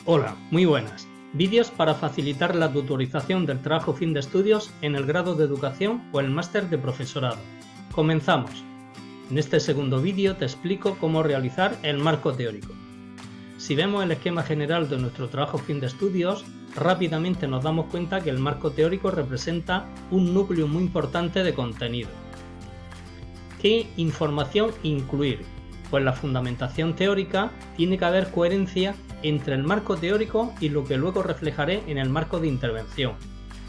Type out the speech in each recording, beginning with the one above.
Hola, muy buenas. Vídeos para facilitar la tutorización del trabajo fin de estudios en el grado de educación o el máster de profesorado. Comenzamos. En este segundo vídeo te explico cómo realizar el marco teórico. Si vemos el esquema general de nuestro trabajo fin de estudios, rápidamente nos damos cuenta que el marco teórico representa un núcleo muy importante de contenido. ¿Qué información incluir? Pues la fundamentación teórica tiene que haber coherencia entre el marco teórico y lo que luego reflejaré en el marco de intervención.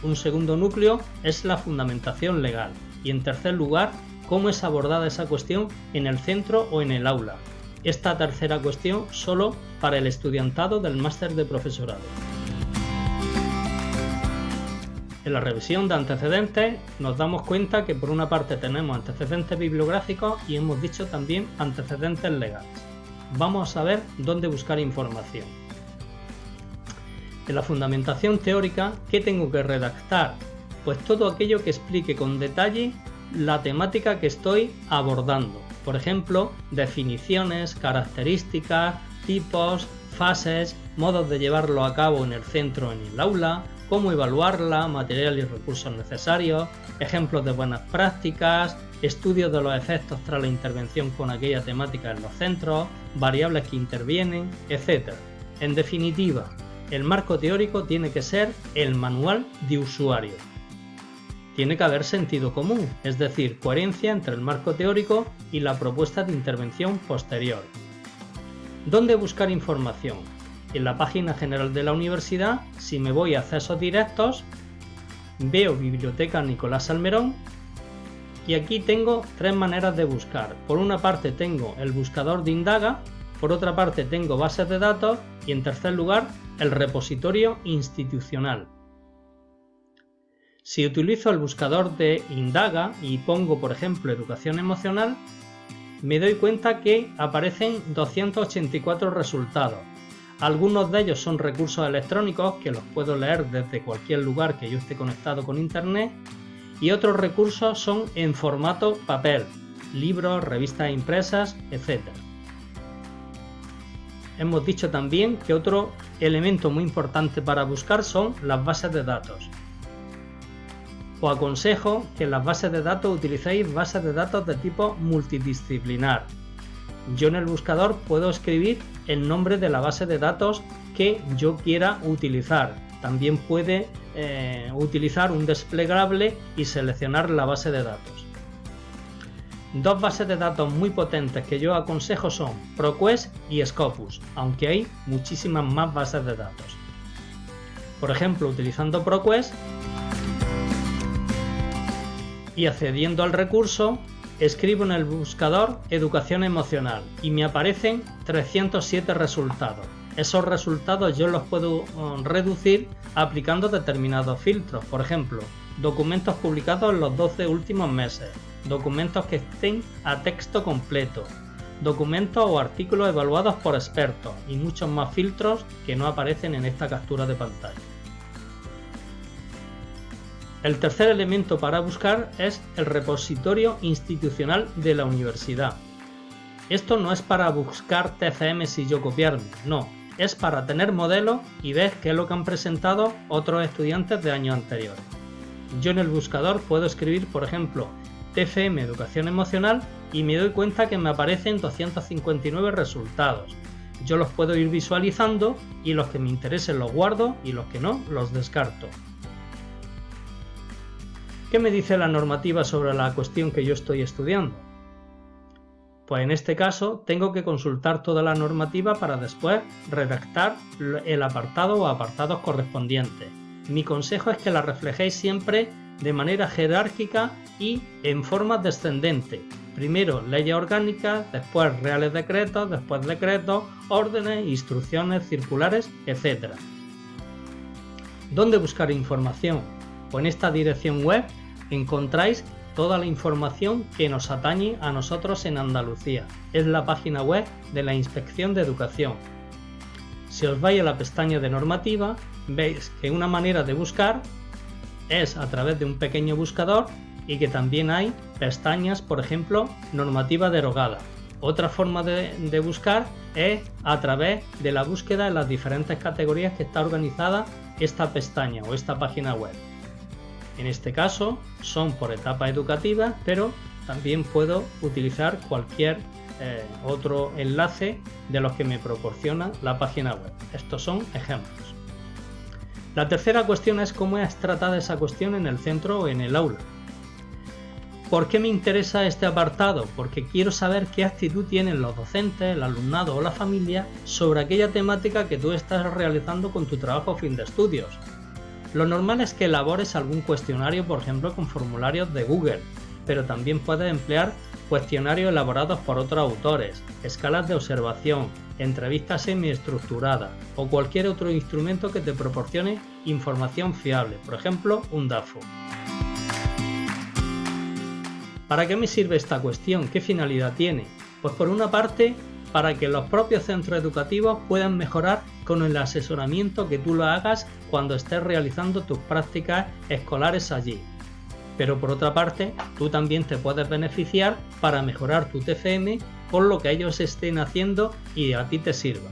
Un segundo núcleo es la fundamentación legal y en tercer lugar, cómo es abordada esa cuestión en el centro o en el aula. Esta tercera cuestión solo para el estudiantado del máster de profesorado. En la revisión de antecedentes nos damos cuenta que por una parte tenemos antecedentes bibliográficos y hemos dicho también antecedentes legales. Vamos a ver dónde buscar información. En la fundamentación teórica, ¿qué tengo que redactar? Pues todo aquello que explique con detalle la temática que estoy abordando. Por ejemplo, definiciones, características, tipos, fases, modos de llevarlo a cabo en el centro o en el aula, cómo evaluarla, material y recursos necesarios, ejemplos de buenas prácticas, estudios de los efectos tras la intervención con aquella temática en los centros, variables que intervienen, etc. En definitiva, el marco teórico tiene que ser el manual de usuario. Tiene que haber sentido común, es decir, coherencia entre el marco teórico y la propuesta de intervención posterior. ¿Dónde buscar información? En la página general de la universidad, si me voy a accesos directos, veo Biblioteca Nicolás Salmerón y aquí tengo tres maneras de buscar. Por una parte tengo el buscador de Indaga, por otra parte tengo bases de datos y en tercer lugar el repositorio institucional. Si utilizo el buscador de Indaga y pongo por ejemplo educación emocional, me doy cuenta que aparecen 284 resultados. Algunos de ellos son recursos electrónicos que los puedo leer desde cualquier lugar que yo esté conectado con internet y otros recursos son en formato papel, libros, revistas impresas, etc. Hemos dicho también que otro elemento muy importante para buscar son las bases de datos. Os aconsejo que en las bases de datos utilicéis bases de datos de tipo multidisciplinar. Yo en el buscador puedo escribir el nombre de la base de datos que yo quiera utilizar. También puede utilizar un desplegable y seleccionar la base de datos. Dos bases de datos muy potentes que yo aconsejo son ProQuest y Scopus, aunque hay muchísimas más bases de datos. Por ejemplo, utilizando ProQuest y accediendo al recurso, escribo en el buscador educación emocional y me aparecen 307 resultados. Esos resultados yo los puedo reducir aplicando determinados filtros. Por ejemplo, documentos publicados en los 12 últimos meses, documentos que estén a texto completo, documentos o artículos evaluados por expertos y muchos más filtros que no aparecen en esta captura de pantalla. El tercer elemento para buscar es el repositorio institucional de la universidad. Esto no es para buscar TCMs y yo copiarme, no, es para tener modelos y ver qué es lo que han presentado otros estudiantes de años anteriores. Yo en el buscador puedo escribir, por ejemplo, TFM Educación Emocional y me doy cuenta que me aparecen 259 resultados. Yo los puedo ir visualizando y los que me interesen los guardo y los que no los descarto. ¿Qué me dice la normativa sobre la cuestión que yo estoy estudiando? Pues en este caso tengo que consultar toda la normativa para después redactar el apartado o apartados correspondientes. Mi consejo es que la reflejéis siempre de manera jerárquica y en forma descendente. Primero leyes orgánicas, después reales decretos, después decretos, órdenes, instrucciones, circulares, etc. ¿Dónde buscar información? Pues en esta dirección web encontráis toda la información que nos atañe a nosotros en Andalucía. Es la página web de la Inspección de Educación. Si os vais a la pestaña de normativa, veis que una manera de buscar es a través de un pequeño buscador y que también hay pestañas, por ejemplo, normativa derogada. Otra forma de buscar es a través de la búsqueda en las diferentes categorías que está organizada esta pestaña o esta página web. En este caso son por etapas educativas, pero también puedo utilizar cualquier otro enlace de los que me proporciona la página web. Estos son ejemplos. La tercera cuestión es cómo es tratada esa cuestión en el centro o en el aula. ¿Por qué me interesa este apartado? Porque quiero saber qué actitud tienen los docentes, el alumnado o la familia sobre aquella temática que tú estás realizando con tu trabajo fin de estudios. Lo normal es que elabores algún cuestionario, por ejemplo, con formularios de Google, pero también puedes emplear cuestionarios elaborados por otros autores, escalas de observación, entrevistas semiestructuradas o cualquier otro instrumento que te proporcione información fiable, por ejemplo, un DAFO. ¿Para qué me sirve esta cuestión? ¿Qué finalidad tiene? Pues por una parte, para que los propios centros educativos puedan mejorar con el asesoramiento que tú lo hagas cuando estés realizando tus prácticas escolares allí. Pero por otra parte, tú también te puedes beneficiar para mejorar tu TFM con lo que ellos estén haciendo y a ti te sirva.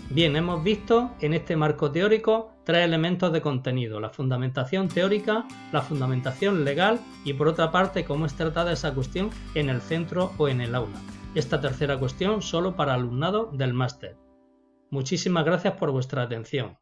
Bien, hemos visto en este marco teórico 3 elementos de contenido: la fundamentación teórica, la fundamentación legal y por otra parte cómo es tratada esa cuestión en el centro o en el aula. Esta tercera cuestión solo para alumnado del máster. Muchísimas gracias por vuestra atención.